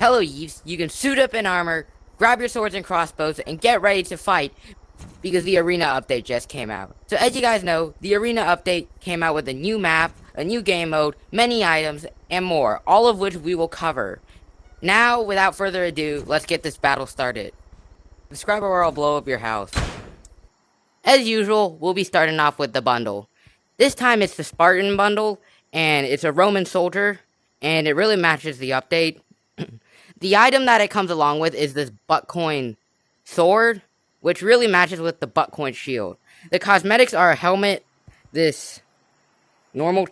Hello, Yeeps. You can suit up in armor, grab your swords and crossbows, and get ready to fight because the arena update just came out. So as you guys know, the arena update came out with a new map, a new game mode, many items, and more, all of which we will cover. Now, without further ado, let's get this battle started. Subscribe or I'll blow up your house. As usual, we'll be starting off with the bundle. This time it's the Spartan bundle, and it's a Roman soldier, and it really matches the update. The item that it comes along with is this Buttcoin sword, which really matches with the Buttcoin shield. The cosmetics are a helmet, this normal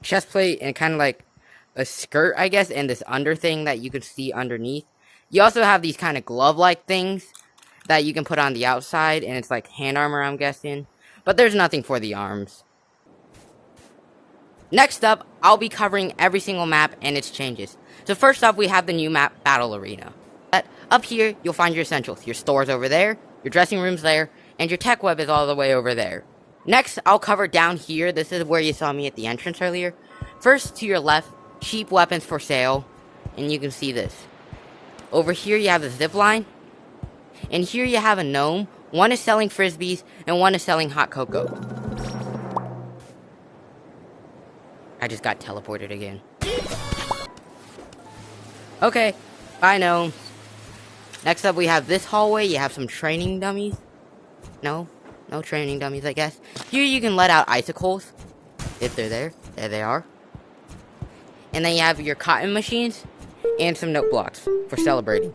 chest plate, and kind of like a skirt, I guess, and this under thing that you can see underneath. You also have these kind of glove-like things that you can put on the outside, and it's like hand armor, I'm guessing. But there's nothing for the arms. Next up, I'll be covering every single map and its changes. So first up, we have the new map, Battle Arena. Up here, you'll find your essentials. Your store's over there, your dressing room's there, and your tech web is all the way over there. Next, I'll cover down here. This is where you saw me at the entrance earlier. First, to your left, cheap weapons for sale, and you can see this. Over here, you have the zip line, and here you have a gnome. One is selling frisbees, and one is selling hot cocoa. I just got teleported again. Okay, bye gnomes. Next up we have this hallway. You have some training dummies. No training dummies, I guess. Here you can let out icicles. If they're there. There they are. And then you have your cotton machines. And some note blocks for celebrating.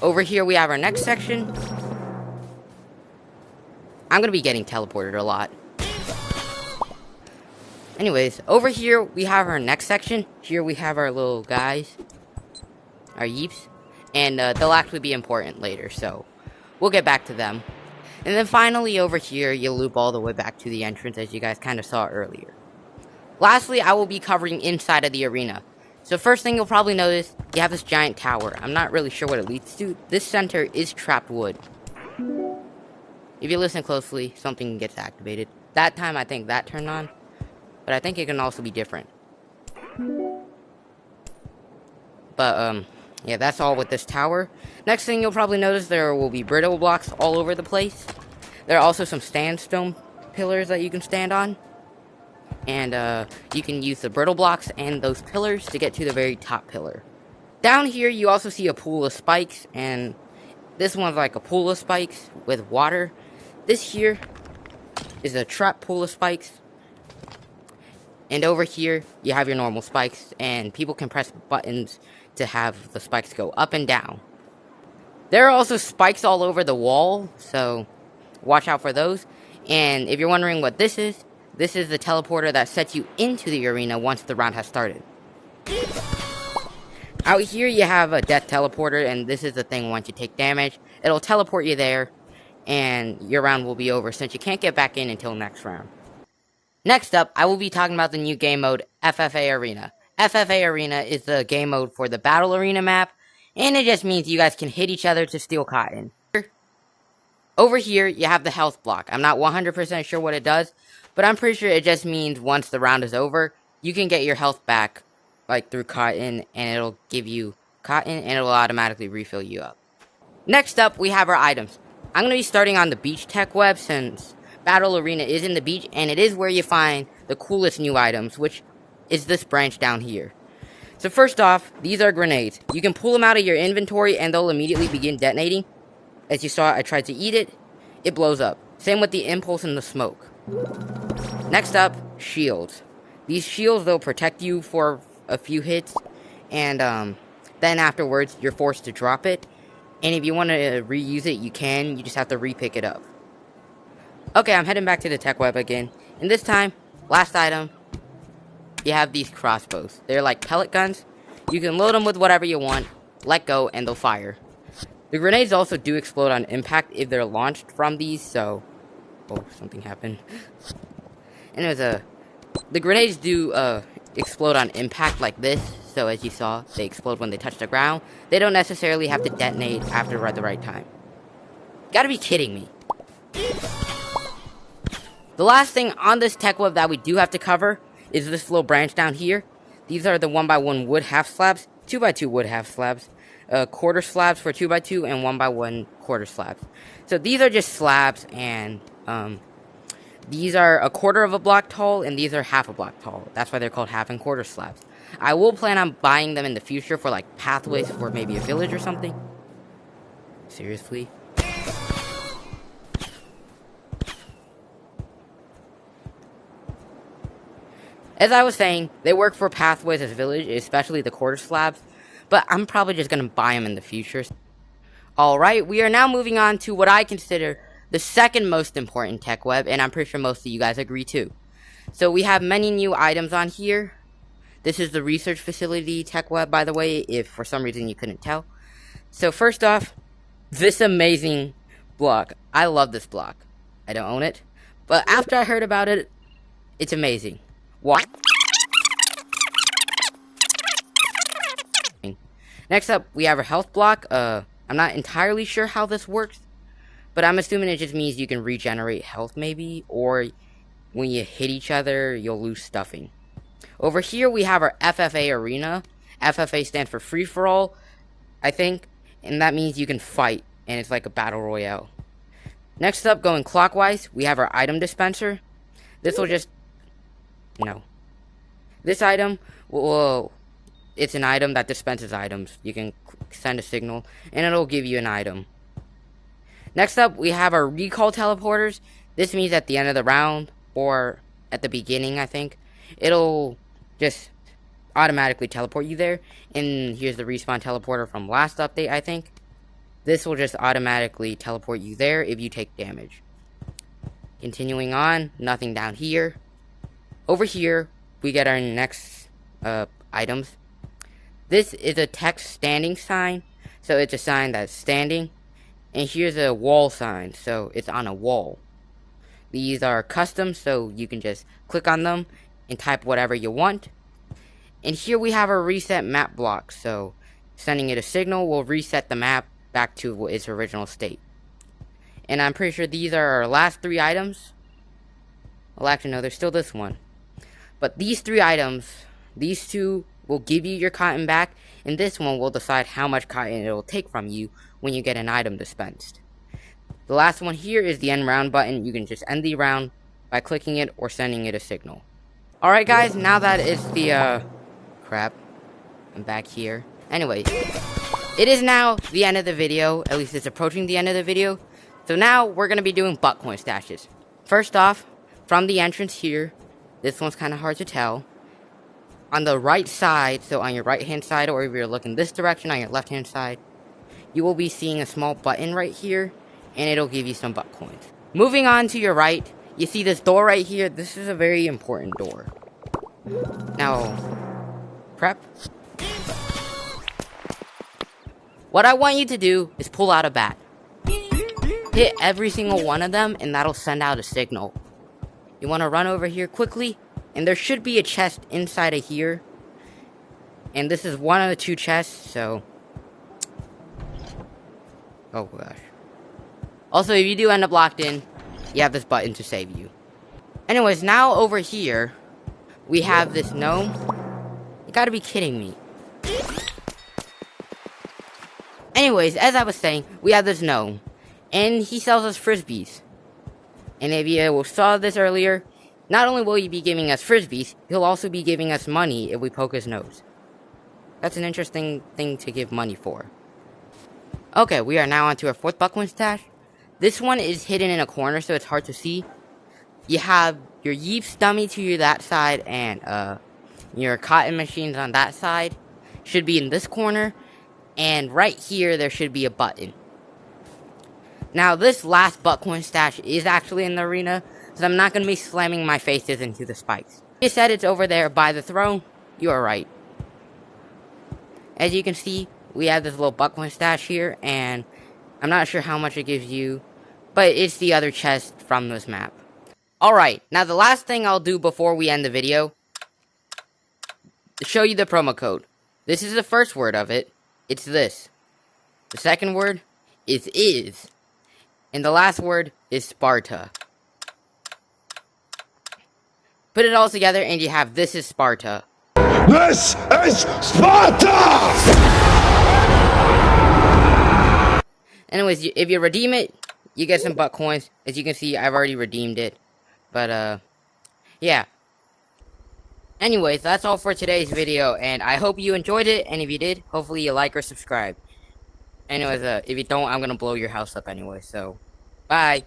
Over here we have our next section. I'm gonna be getting teleported a lot. Anyways, over here we have our next section. Here we have our little guys, our Yeeps, and they'll actually be important later, so we'll get back to them. And then finally over here, you'll loop all the way back to the entrance as you guys kind of saw earlier. Lastly, I will be covering inside of the arena. So first thing you'll probably notice, you have this giant tower. I'm not really sure what it leads to. This center is trapped wood. If you listen closely, something gets activated. That time I think that turned on. But I think it can also be different. But, yeah, that's all with this tower. Next thing you'll probably notice, there will be brittle blocks all over the place. There are also some sandstone pillars that you can stand on. And, you can use the brittle blocks and those pillars to get to the very top pillar. Down here, you also see a pool of spikes, and this one's like a pool of spikes with water. This here is a trap pool of spikes. And over here, you have your normal spikes, and people can press buttons to have the spikes go up and down. There are also spikes all over the wall, so watch out for those. And if you're wondering what this is the teleporter that sets you into the arena once the round has started. Out here, you have a death teleporter, and this is the thing once you take damage. It'll teleport you there, and your round will be over since you can't get back in until next round. Next up, I will be talking about the new game mode, FFA Arena. FFA Arena is the game mode for the Battle Arena map, and it just means you guys can hit each other to steal cotton. Over here, you have the health block. I'm not 100% sure what it does, but I'm pretty sure it just means once the round is over, you can get your health back, like through cotton, and it'll give you cotton, and it'll automatically refill you up. Next up, we have our items. I'm going to be starting on the beach tech web since Battle Arena is in the beach, and it is where you find the coolest new items, which is this branch down here. So first off, these are grenades. You can pull them out of your inventory, and they'll immediately begin detonating. As you saw, I tried to eat it. It blows up. Same with the impulse and the smoke. Next up, shields. These shields, they'll protect you for a few hits, and then afterwards, you're forced to drop it. And if you want to reuse it, you can. You just have to re-pick it up. Okay, I'm heading back to the tech web again. And this time, last item, you have these crossbows. They're like pellet guns. You can load them with whatever you want, let go, and they'll fire. The grenades also do explode on impact if they're launched from these, so... Oh, something happened. And the grenades do explode on impact like this, so as you saw, they explode when they touch the ground. They don't necessarily have to detonate after at the right time. Gotta be kidding me. The last thing on this tech web that we do have to cover is this little branch down here. These are the 1x1 wood half slabs. 2x2 would have slabs. Quarter slabs for 2x2 and 1x1 quarter slabs. So these are just slabs, and these are a quarter of a block tall, and these are half a block tall. That's why they're called half and quarter slabs. I will plan on buying them in the future for like pathways for maybe a village or something. Seriously? As I was saying, they work for pathways as village, especially the quarter slabs, but I'm probably just going to buy them in the future. Alright, we are now moving on to what I consider the second most important tech web, and I'm pretty sure most of you guys agree too. So we have many new items on here. This is the research facility tech web, by the way, if for some reason you couldn't tell. So first off, this amazing block. I love this block. I don't own it, but after I heard about it, it's amazing. Why? Next up, we have our health block. I'm not entirely sure how this works, but I'm assuming it just means you can regenerate health maybe, or when you hit each other, you'll lose stuffing. Over here, we have our FFA Arena. FFA stands for free-for-all, I think, and that means you can fight, and it's like a battle royale. Next up, going clockwise, we have our item dispenser. This will just... No. This item will... It's an item that dispenses items. You can send a signal, and it'll give you an item. Next up, we have our recall teleporters. This means at the end of the round, or at the beginning, I think, it'll just automatically teleport you there. And here's the respawn teleporter from last update, I think. This will just automatically teleport you there if you take damage. Continuing on, nothing down here. Over here, we get our next items. This is a text standing sign, so it's a sign that's standing. And here's a wall sign, so it's on a wall. These are custom, so you can just click on them and type whatever you want. And here we have a reset map block, so sending it a signal will reset the map back to its original state. And I'm pretty sure these are our last three items. Well, actually, no, there's still this one. But these three items, these two will give you your cotton back, and this one will decide how much cotton it will take from you when you get an item dispensed. The last one here is the end round button. You can just end the round by clicking it or sending it a signal. Alright guys, now that it's the, crap, I'm back here. Anyway, it is now the end of the video, at least it's approaching the end of the video. So now we're going to be doing Buttcoin stashes. First off, from the entrance here, this one's kind of hard to tell. On the right side, so on your right hand side, or if you're looking this direction on your left hand side, you will be seeing a small button right here, and it'll give you some Buttcoins. Moving on to your right, you see this door right here. This is a very important door. Now, prep. What I want you to do is pull out a bat. Hit every single one of them, and that'll send out a signal. You want to run over here quickly, and there should be a chest inside of here. And this is one of the two chests, so... Oh gosh. Also, if you do end up locked in, you have this button to save you. Anyways, now over here, we have this gnome. You gotta be kidding me. Anyways, as I was saying, we have this gnome. And he sells us frisbees. And if you saw this earlier, not only will he be giving us frisbees, he'll also be giving us money if we poke his nose. That's an interesting thing to give money for. Okay, we are now onto our fourth Buttcoin stash. This one is hidden in a corner, so it's hard to see. You have your Yeeps dummy to that side, and your cotton machines on that side should be in this corner. And right here, there should be a button. Now, this last Buttcoin stash is actually in the arena, so I'm not going to be slamming my faces into the spikes. You said it's over there by the throne. You are right. As you can see, we have this little Buttcoin stash here, and I'm not sure how much it gives you, but it's the other chest from this map. Alright, now the last thing I'll do before we end the video, to show you the promo code. This is the first word of it. It's this. The second word is. And the last word is Sparta. Put it all together and you have this is Sparta. This is Sparta! Anyways, if you redeem it, you get some butt coins. As you can see, I've already redeemed it. But, yeah. Anyways, that's all for today's video, and I hope you enjoyed it, and if you did, hopefully you like or subscribe. Anyways, if you don't, I'm gonna blow your house up anyway, so, bye!